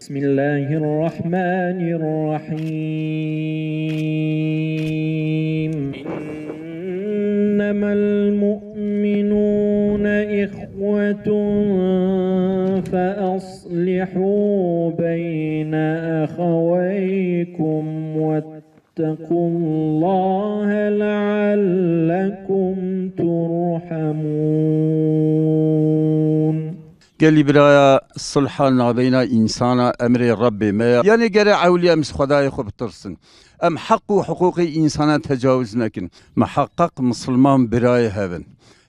بسم الله الرحمن الرحيم إنما المؤمنون إخوة فأصلحوا بين أخويكم واتقوا الله لعلكم ترحمون. گلی برای صلح نابین انسان امر رب ما یعنی گره اولی امس خدای خوب ترسن ام حق و حقوق انسان تجاوز نکن محقق مسلمان برای هون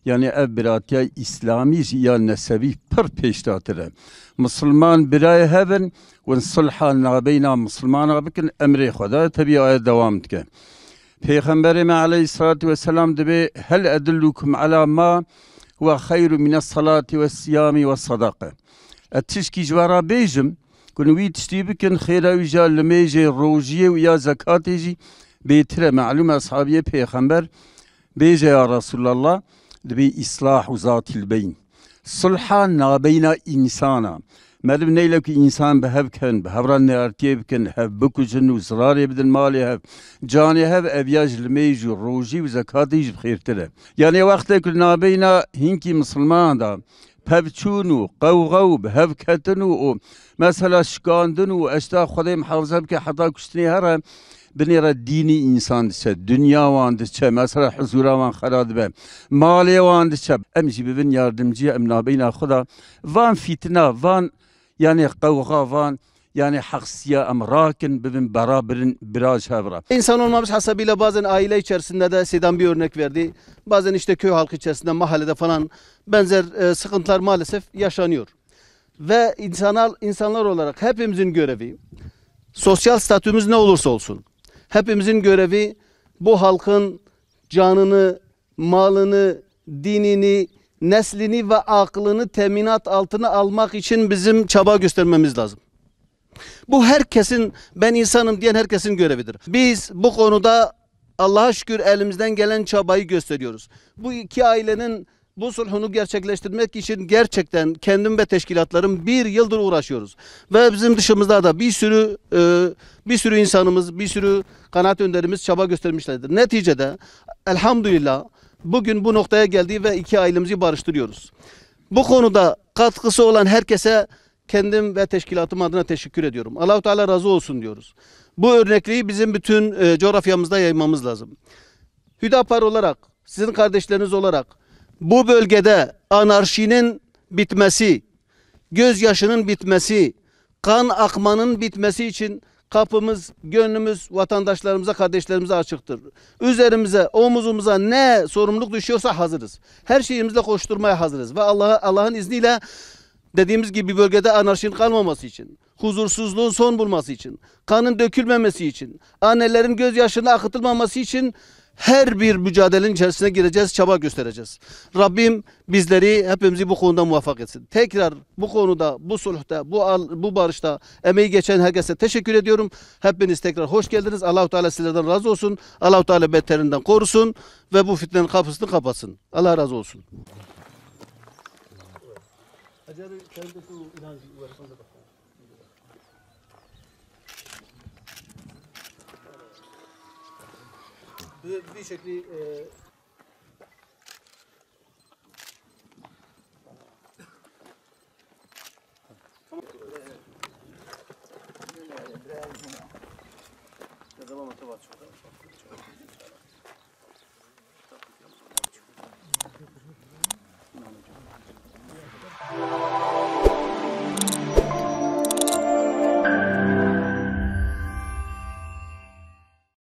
یعنی اب برای اسلامی یا نسبی پر پیشتاتره مسلمان برای هون و صلح نابین مسلمان بکن امر خدا طبیعی دوام که پیغمبر ما علیه الصلاة والسلام دبی هل ادلکم علی ما وخير من الصلاة والصيام والصدقة. التشكي جوارا بيجم كنوي تشتيبكن خيرا ويجا لميجي روجيه ويا زكاتيجي بيتره معلومة أصحابية بيغمبر بيجي يا رسول الله دبي إصلاح ذات البين صلحا نابين إنسانا مردم نيلك إنسان بهب كن بهبران نارتيب كن هب بكجن وزراري بدن مالي هب جاني هب أبياج لميج وروجي وزكاتيج بخير تله يعني وقت كل نابينا هنكي مسلمان دا بهبچونو قوغو بهب كتنو مثلا شكاندنو اشتا خدای محافظه بك حتى كشتني هره بنيرا ديني انسان دشه دنيا وان دشه مثلا حضورا وان خراد به مالي وان دشه امشي ببن yardımcı ام نابينا خدا وان فتنه وان yani kavga yani haksıya emrakin bibin beraberin biraz havra. İnsan olmamız hasabıyla bazen aile içerisinde de Sedan bir örnek verdi. Bazen işte köy halkı içerisinde mahallede falan benzer sıkıntılar maalesef yaşanıyor. Ve insanlar olarak hepimizin görevi sosyal statümüz ne olursa olsun hepimizin görevi bu halkın canını, malını, dinini, neslini ve aklını teminat altına almak için bizim çaba göstermemiz lazım. Bu herkesin, ben insanım diyen herkesin görevidir. Biz bu konuda Allah'a şükür elimizden gelen çabayı gösteriyoruz. Bu iki ailenin bu sulhunu gerçekleştirmek için gerçekten kendim ve teşkilatlarım bir yıldır uğraşıyoruz. Ve bizim dışımızda da bir sürü insanımız, bir sürü kanaat önderimiz çaba göstermişlerdir. Neticede elhamdülillah bugün bu noktaya geldi ve iki ailemizi barıştırıyoruz. Bu konuda katkısı olan herkese kendim ve teşkilatım adına teşekkür ediyorum. Allah-u Teala razı olsun diyoruz. Bu örnekliği bizim bütün coğrafyamızda yaymamız lazım. Hüdapar olarak, sizin kardeşleriniz olarak bu bölgede anarşinin bitmesi, gözyaşının bitmesi, kan akmanın bitmesi için kapımız, gönlümüz vatandaşlarımıza, kardeşlerimize açıktır. Üzerimize, omuzumuza ne sorumluluk düşüyorsa hazırız. Her şeyimizle koşturmaya hazırız. Ve Allah'ın izniyle dediğimiz gibi bölgede anarşinin kalmaması için, huzursuzluğun son bulması için, kanın dökülmemesi için, annelerin gözyaşlarına akıtılmaması için her bir mücadelenin içerisine gireceğiz, çaba göstereceğiz. Rabbim bizleri, hepimizi bu konuda muvaffak etsin. Tekrar bu konuda, bu sulhta, bu barışta emeği geçen herkese teşekkür ediyorum. Hepiniz tekrar hoş geldiniz. Allah-u Teala sizlerden razı olsun. Allah-u Teala beterinden korusun ve bu fitnenin kapısını kapatsın. Allah razı olsun. Bir şekli domates var şurada.